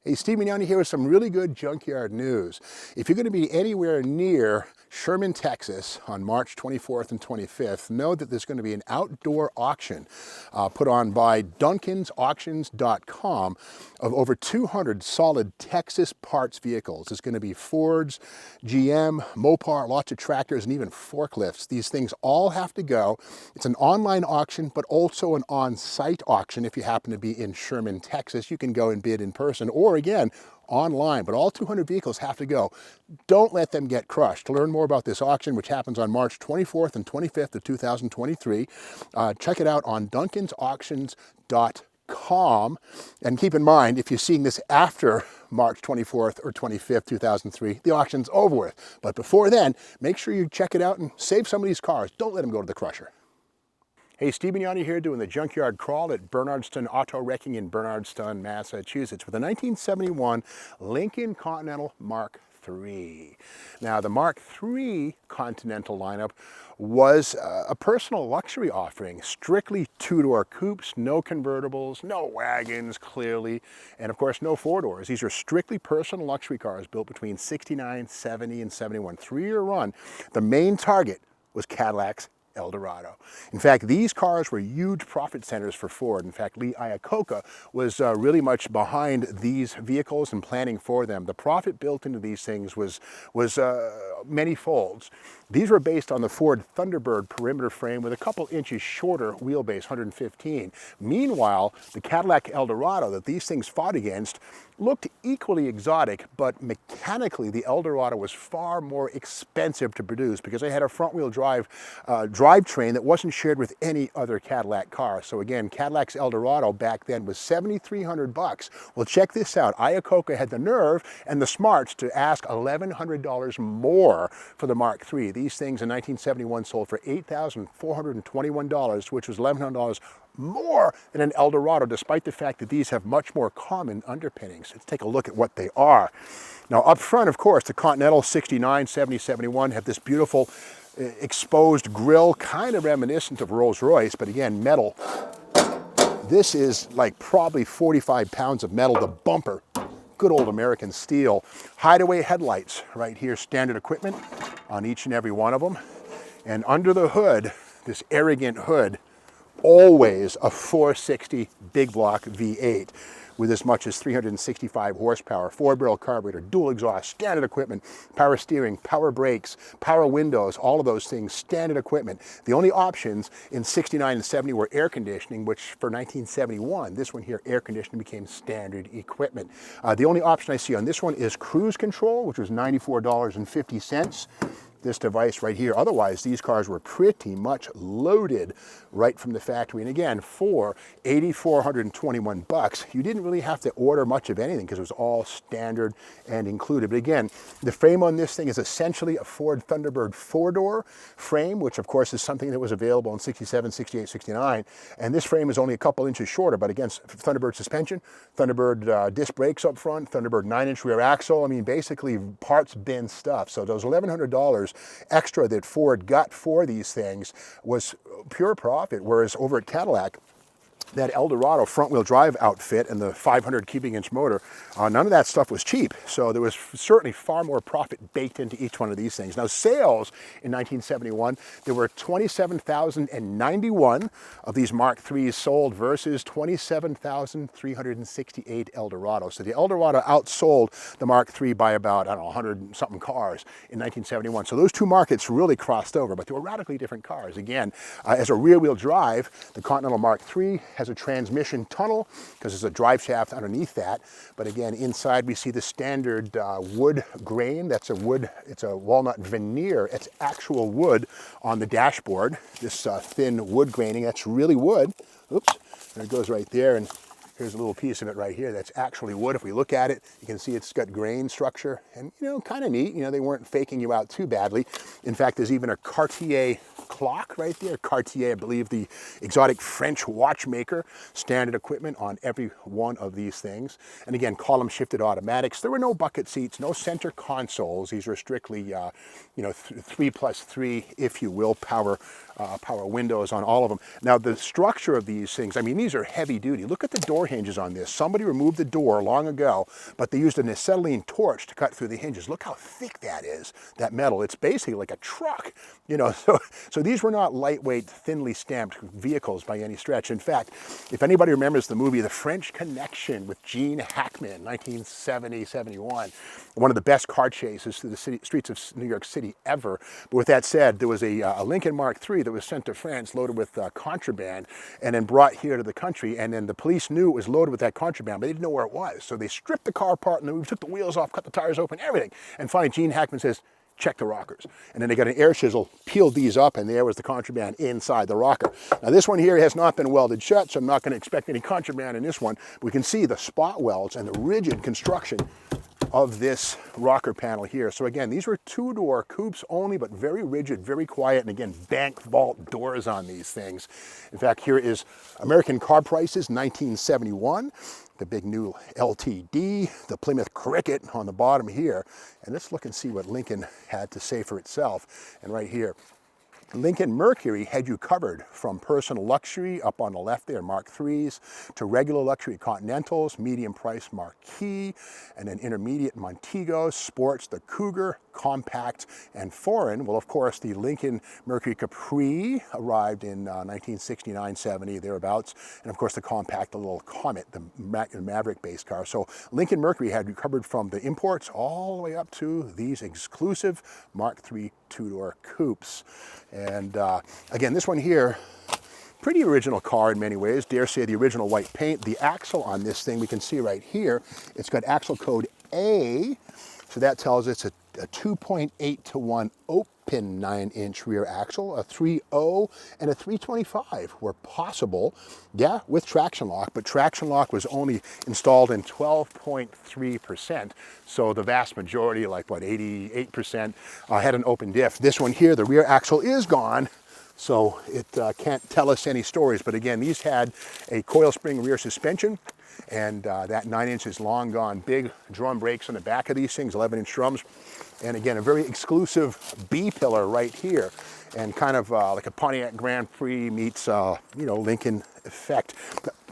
Hey, Steve Mignani here with some really good junkyard news. If you're going to be anywhere near Sherman, Texas on March 24th and 25th, know that there's going to be an outdoor auction put on by duncansauctions.com of over 200 solid Texas parts vehicles. It's going to be Fords, GM, Mopar, lots of tractors, and even forklifts. These things all have to go. It's an online auction, but also an on-site auction. If you happen to be in Sherman, Texas, you can go and bid in person or again, online, but all 200 vehicles have to go. Don't let them get crushed. To learn more about this auction, which happens on March 24th and 25th of 2023, check it out on duncansauctions.com. And keep in mind, if you're seeing this after March 24th or 25th, 2003, the auction's over with. But before then, make sure you check it out and save some of these cars. Don't let them go to the crusher. Hey, Steve Mignani here doing the junkyard crawl at Bernardston Auto Wrecking in Bernardston, Massachusetts with a 1971 Lincoln Continental Mark III. Now, the Mark III Continental lineup was a personal luxury offering, strictly two-door coupes, no convertibles, no wagons, clearly, and of course, no four-doors. These are strictly personal luxury cars built between 69, 70, and 71. Three-year run. The main target was Cadillac's Eldorado. In fact, these cars were huge profit centers for Ford. In fact, Lee Iacocca was really much behind these vehicles and planning for them. The profit built into these things was many folds. These were based on the Ford Thunderbird perimeter frame with a couple inches shorter wheelbase, 115. Meanwhile, the Cadillac Eldorado that these things fought against looked equally exotic, but mechanically the Eldorado was far more expensive to produce because they had a front-wheel drive drivetrain that wasn't shared with any other Cadillac car. So again, Cadillac's Eldorado back then was $7,300. Well, check this out. Iacocca had the nerve and the smarts to ask $1,100 more for the Mark III. These things in 1971 sold for $8,421, which was $1,100 more than an Eldorado, despite the fact that these have much more common underpinnings. Let's take a look at what they are. Now, up front, of course, the Continental 69, 70, 71 have this beautiful exposed grille, kind of reminiscent of Rolls-Royce, but again, metal. This is like probably 45 pounds of metal. The bumper, good old American steel. Hideaway headlights right here, standard equipment on each and every one of them. And under the hood, this arrogant hood, always a 460 big block V8 with as much as 365 horsepower, 4-barrel carburetor, dual exhaust, standard equipment, power steering, power brakes, power windows, all of those things, standard equipment. The only options in 69 and 70 were air conditioning, which for 1971, this one here, air conditioning became standard equipment. The only option I see on this one is cruise control, which was $94.50. This device right here. Otherwise, these cars were pretty much loaded right from the factory. And again, for $8,421, you didn't really have to order much of anything because it was all standard and included. But again, the frame on this thing is essentially a Ford Thunderbird four-door frame, which of course is something that was available in 67, 68, 69. And this frame is only a couple inches shorter, but again, Thunderbird suspension, Thunderbird disc brakes up front, Thunderbird 9-inch rear axle. I mean, basically parts bin stuff. So those $1,100 extra that Ford got for these things was pure profit, whereas over at Cadillac, that Eldorado front-wheel drive outfit and the 500 cubic inch motor, none of that stuff was cheap. So there was certainly far more profit baked into each one of these things. Now, sales in 1971, there were 27,091 of these Mark IIIs sold versus 27,368 Eldorado. So the Eldorado outsold the Mark III by about, I don't know, 100 something cars in 1971. So those two markets really crossed over, but they were radically different cars. Again, as a rear-wheel drive, the Continental Mark III has a transmission tunnel because there's a drive shaft underneath that. But again, inside we see the standard wood grain. That's a wood, it's a walnut veneer. It's actual wood on the dashboard. This thin wood graining, that's really wood. Oops, there it goes right there. And here's a little piece of it right here that's actually wood. If we look at it, you can see it's got grain structure and, you know, kind of neat. You know, they weren't faking you out too badly. In fact, there's even a Cartier clock right there. Cartier, I believe the exotic French watchmaker, standard equipment on every one of these things. And again, column shifted automatics. There were no bucket seats, no center consoles. These were strictly, you know, 3+3, if you will, power windows on all of them. Now, the structure of these things, I mean, these are heavy duty. Look at the door door hinges on this. Somebody removed the door long ago, but they used an acetylene torch to cut through the hinges. Look how thick that is, that metal. It's basically like a truck, you know. So these were not lightweight, thinly stamped vehicles by any stretch. In fact, if anybody remembers the movie The French Connection with Gene Hackman, 1970-71, one of the best car chases through the streets of New York City ever. But with that said, there was a Lincoln Mark III that was sent to France loaded with contraband and then brought here to the country, and then the police knew it was loaded with that contraband, but they didn't know where it was. So they stripped the car apart and we took the wheels off, cut the tires open, everything. And finally, Gene Hackman says, check the rockers. And then they got an air chisel, peeled these up, and there was the contraband inside the rocker. Now this one here has not been welded shut, so I'm not going to expect any contraband in this one. But we can see the spot welds and the rigid construction of this rocker panel here. So again, these were two-door coupes only, but very rigid, very quiet, and again, bank vault doors on these things. In fact, here is American car prices, 1971, the big new LTD, the Plymouth Cricket on the bottom here. And let's look and see what Lincoln had to say for itself. And right here, Lincoln Mercury had you covered from personal luxury up on the left there, Mark IIIs, to regular luxury Continentals, medium price Marquis, and then intermediate Montegos, sports, the Cougar, compact, and foreign. Well, of course, the Lincoln Mercury Capri arrived in 1969-70, thereabouts, and of course the compact, the little Comet, the Maverick-based car. So Lincoln Mercury had you covered from the imports all the way up to these exclusive Mark III two-door coupes. And again, this one here, pretty original car in many ways, dare say the original white paint. The axle on this thing, we can see right here, it's got axle code A, so that tells us it's a 2.8-to-1 open 9-inch rear axle, a 3.0 and a 325 were possible, yeah, with traction lock, but traction lock was only installed in 12.3%, so the vast majority, like what, 88%, had an open diff. This one here, the rear axle is gone, so it can't tell us any stories, but again, these had a coil spring rear suspension, and that 9 inches long gone, big drum brakes on the back of these things, 11-inch drums, and again, a very exclusive B-pillar right here, and kind of like a Pontiac Grand Prix meets, you know, Lincoln effect.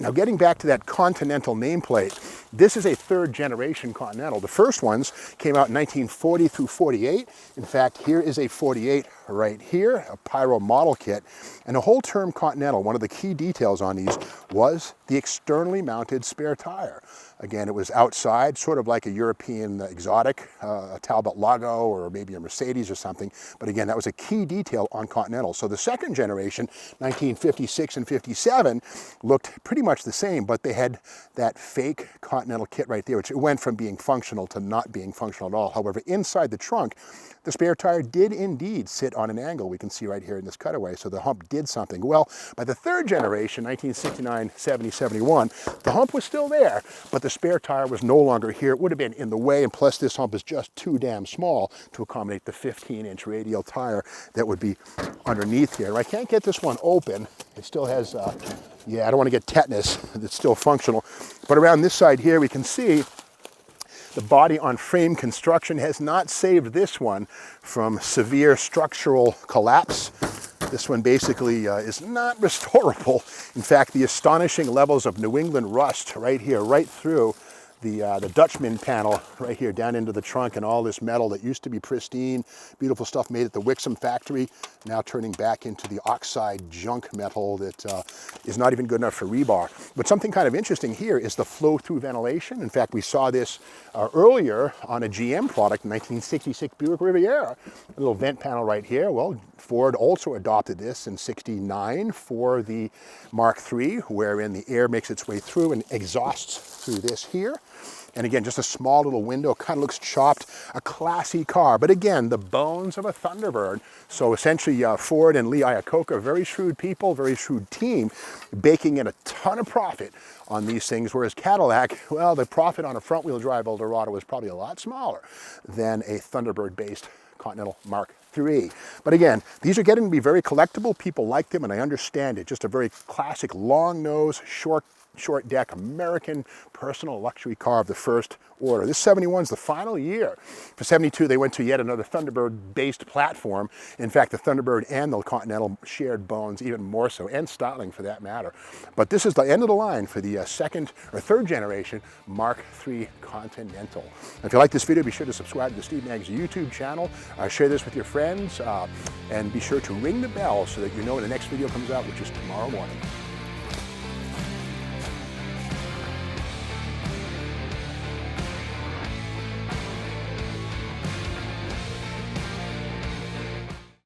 Now, getting back to that Continental nameplate, this is a third generation Continental. The first ones came out in 1940 through 48. In fact, here is a 48 right here, a Pyro model kit. And the whole term Continental, one of the key details on these was the externally mounted spare tire. Again, it was outside, sort of like a European exotic, a Talbot Lago or maybe a Mercedes or something. But again, that was a key detail on Continental. So the second generation, 1956 and 57, looked pretty much the same, but they had that fake Continental kit right there, which it went from being functional to not being functional at all. However, inside the trunk, the spare tire did indeed sit on an angle. We can see right here in this cutaway, so the hump did something. Well, by the third generation, 1969, 70, 71, the hump was still there, but the spare tire was no longer here. It would have been in the way, and plus this hump is just too damn small to accommodate the 15-inch radial tire that would be underneath here. I can't get this one open. It still has, yeah, I don't want to get tetanus. It's still functional. But around this side here, we can see the body on frame construction has not saved this one from severe structural collapse. This one basically is not restorable. In fact, the astonishing levels of New England rust right here, right through the Dutchman panel right here down into the trunk, and all this metal that used to be pristine, beautiful stuff made at the Wixom factory, now turning back into the oxide junk metal that is not even good enough for rebar. But something kind of interesting here is the flow-through ventilation. In fact, we saw this earlier on a GM product, 1966 Buick Riviera. A little vent panel right here. Well, Ford also adopted this in 69 for the Mark III, wherein the air makes its way through and exhausts through this here. And again, just a small little window, kind of looks chopped, a classy car. But again, the bones of a Thunderbird. So essentially, Ford and Lee Iacocca, very shrewd people, very shrewd team, baking in a ton of profit on these things. Whereas Cadillac, well, the profit on a front-wheel drive Eldorado was probably a lot smaller than a Thunderbird-based Continental Mark III. But again, these are getting to be very collectible. People like them, and I understand it. Just a very classic long nose, short short deck American personal luxury car of the first order. This 71 is the final year. For 72, they went to yet another Thunderbird-based platform. In fact, the Thunderbird and the Continental shared bones even more so, and styling for that matter. But this is the end of the line for the second or third generation Mark III Continental. If you like this video, be sure to subscribe to the Steve Maggs YouTube channel. Share this with your friends, and be sure to ring the bell so that you know when the next video comes out, which is tomorrow morning.